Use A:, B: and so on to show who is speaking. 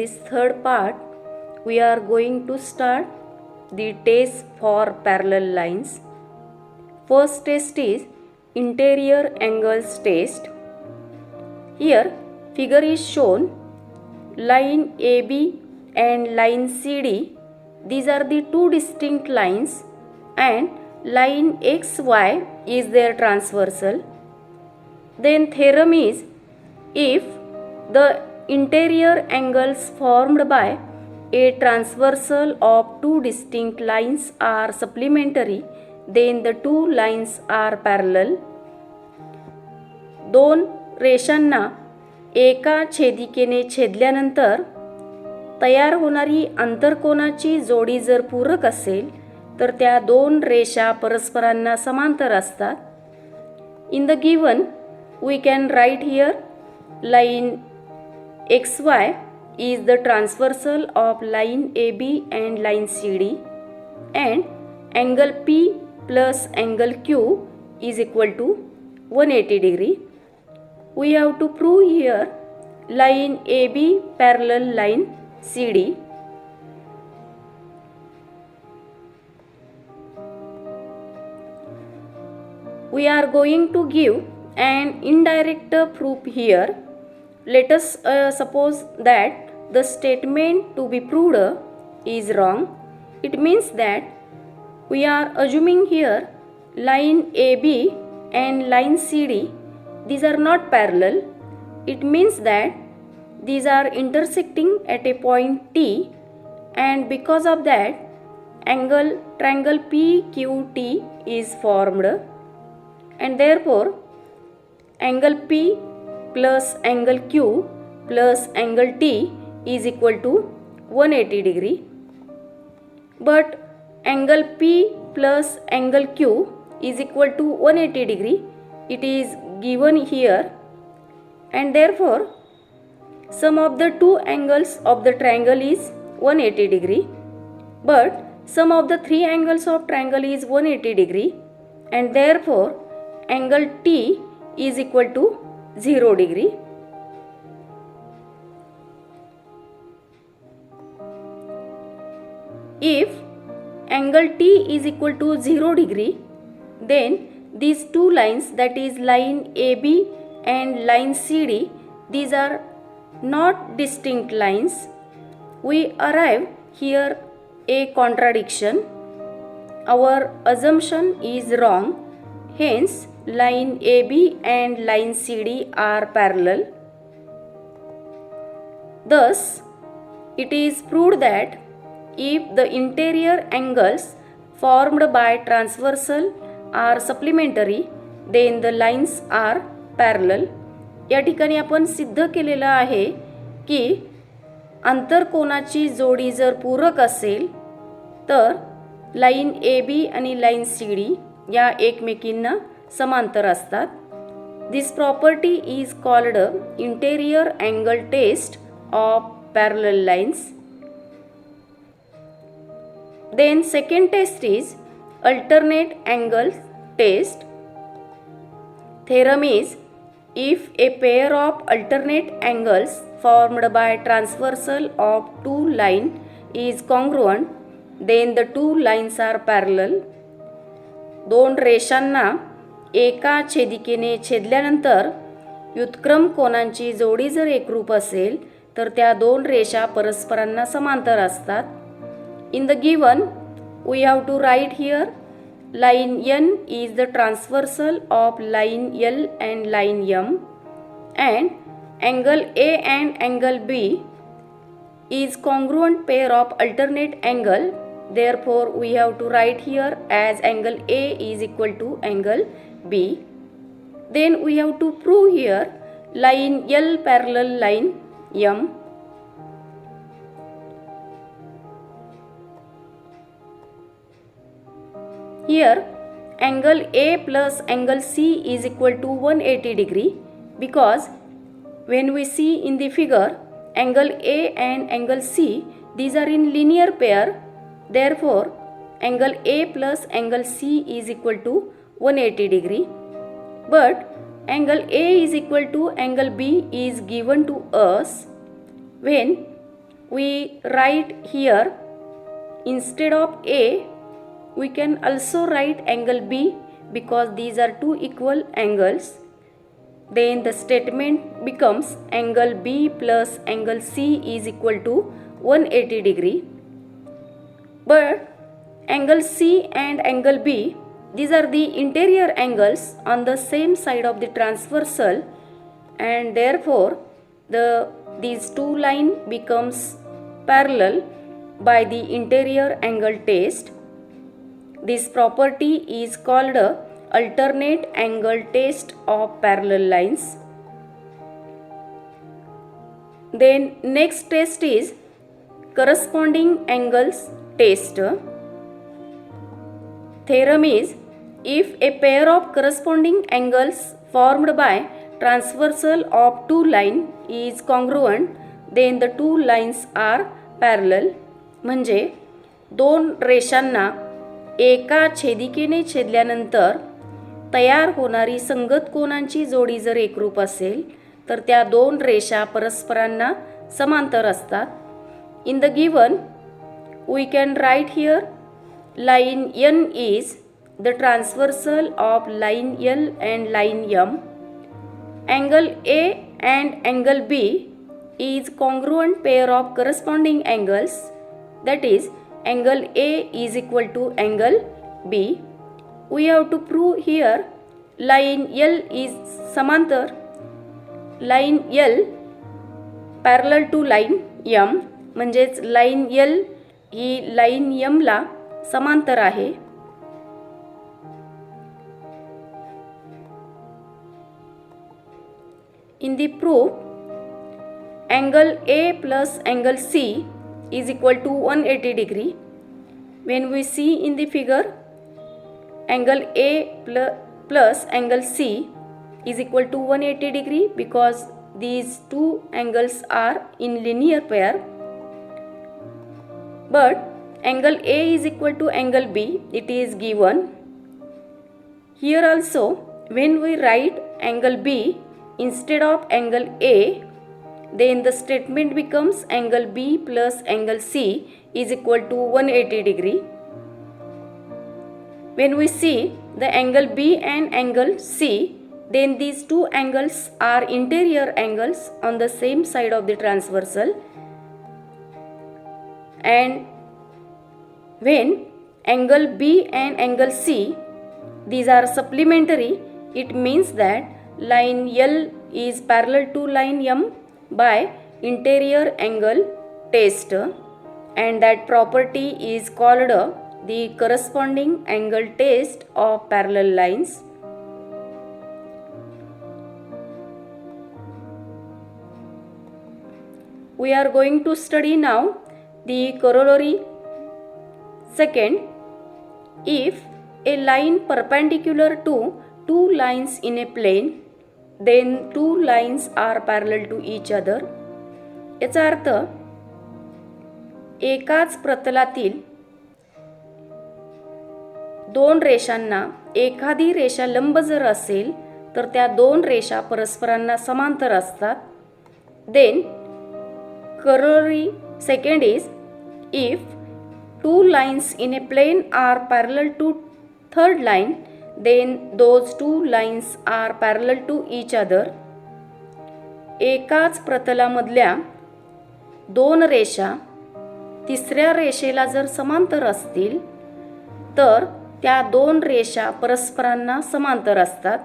A: this third part, we are going to start the test for parallel lines. First test is interior angles test. Here figure is shown. Line AB and line CD, these are the two distinct lines, and line XY is their transversal. Then theorem is, if the interior angles formed by a transversal of two distinct lines are supplementary, then the two lines are parallel. दोन रेषांना एका छेदिकेने छेदल्यानंतर तयार होणारी आंतरकोनाची जोडी जर पूरक असेल तर त्या दोन रेषा परस्परांना समांतर असतात. In the given, we can write here line XY is the transversal of line AB and line CD, and angle P plus angle Q is equal to 180 degree. We have to prove here line AB parallel line CD. We are going to give an indirect proof here. Let us suppose that the statement to be proved is wrong. It means that we are assuming here line AB and line CD, these are not parallel. It means that these are intersecting at a point T, and because of that triangle PQT is formed, and therefore angle P plus angle Q plus angle T is equal to 180 degree. But angle P plus angle Q is equal to 180 degree, it is given here, and therefore sum of the two angles of the triangle is 180 degree, but sum of the three angles of triangle is 180 degree, and therefore angle T is equal to 0 degree. If angle T is equal to 0 degree, then these two lines, that is line AB and line CD, these are not distinct lines. We arrive here a contradiction. Our assumption is wrong. Hence line AB and line CD are parallel. Thus it is proved that if the interior angles formed by transversal are supplementary, then the lines are parallel. या ठिकाणी आपण सिद्ध केलेलं आहे की आंतरकोनाची जोडी जर पूरक असेल तर लाइन AB आणि लाइन CD या एकमेकींना समांतर असतात. This property is called interior angle test of parallel lines. Then second test is alternate angle test. Theorem is, if a pair of alternate angles formed by transversal of two lines is congruent, then the two lines are parallel. दोन रेषांना एका छेदिकेने छेदल्यानंतर व्युत्क्रम कोनांची जोडी जर एकरूप असेल तर त्या दोन रेषा परस्परांना समांतर असतात. In the given, we have to write here line N is the transversal of line L and line M, and angle A and angle B is congruent pair of alternate angle. Therefore we have to write here as angle A is equal to angle B. Then we have to prove here line L parallel line M. Here angle A plus angle C is equal to 180 degree, because when we see in the figure angle A and angle C, these are in linear pair. Therefore angle A plus angle C is equal to 180 degree. But angle A is equal to angle B is given to us when we write here instead of A, we can also write angle B because these are two equal angles. Then the statement becomes angle B plus angle C is equal to 180 degree. But angle C and angle B, these are the interior angles on the same side of the transversal, and therefore these two lines becomes parallel by the interior angle test. This property is called a alternate angle test of parallel lines. Then next test is corresponding angles test. Theorem is, if a pair of corresponding angles formed by transversal of two lines is congruent, then the two lines are parallel. म्हणजे दोन रेषांना एका छेदिकेने छेदल्यानंतर तयार होणारी संगत कोनांची जोडी जर एकरूप असेल तर त्या दोन रेषा परस्परांना समांतर असतात. In the given we can write here line N is the transversal of line L and line M. Angle A and angle B is congruent pair of corresponding angles, that is angle A is equal to angle B. We have to prove here line L is samantar, line L parallel to line M, म्हणजेच line L ही line M ला समांतर आहे. In the proof, angle A plus angle C is equal to 180 degree. When we see in the figure, angle A plus angle C is equal to 180 degree because these two angles are in linear pair. But angle A is equal to angle B, it is given. Here also, when we write angle B instead of angle A, then the statement becomes angle B plus angle C is equal to 180 degree. When we see the angle B and angle C, then these two angles are interior angles on the same side of the transversal. And when angle B and angle C, these are supplementary, it means that line L is parallel to line M by interior angle test, and that property is called the corresponding angle test of parallel lines. We are going to study now the corollary. Second, if a line perpendicular to two lines in a plane, then two lines are parallel to each other. याचा अर्थ एकाच प्रतलातील दोन रेषांना एखादी रेषा लंब जर असेल तर त्या दोन रेषा परस्परांना समांतर असतात. Then corollary second is, if two lines in a plane are parallel to third line, then those two lines are parallel to each other. एकाच प्रतलामधल्या दोन रेषा तिसऱ्या रेषेला जर समांतर असतील तर त्या दोन रेषा परस्परांना समांतर असतात.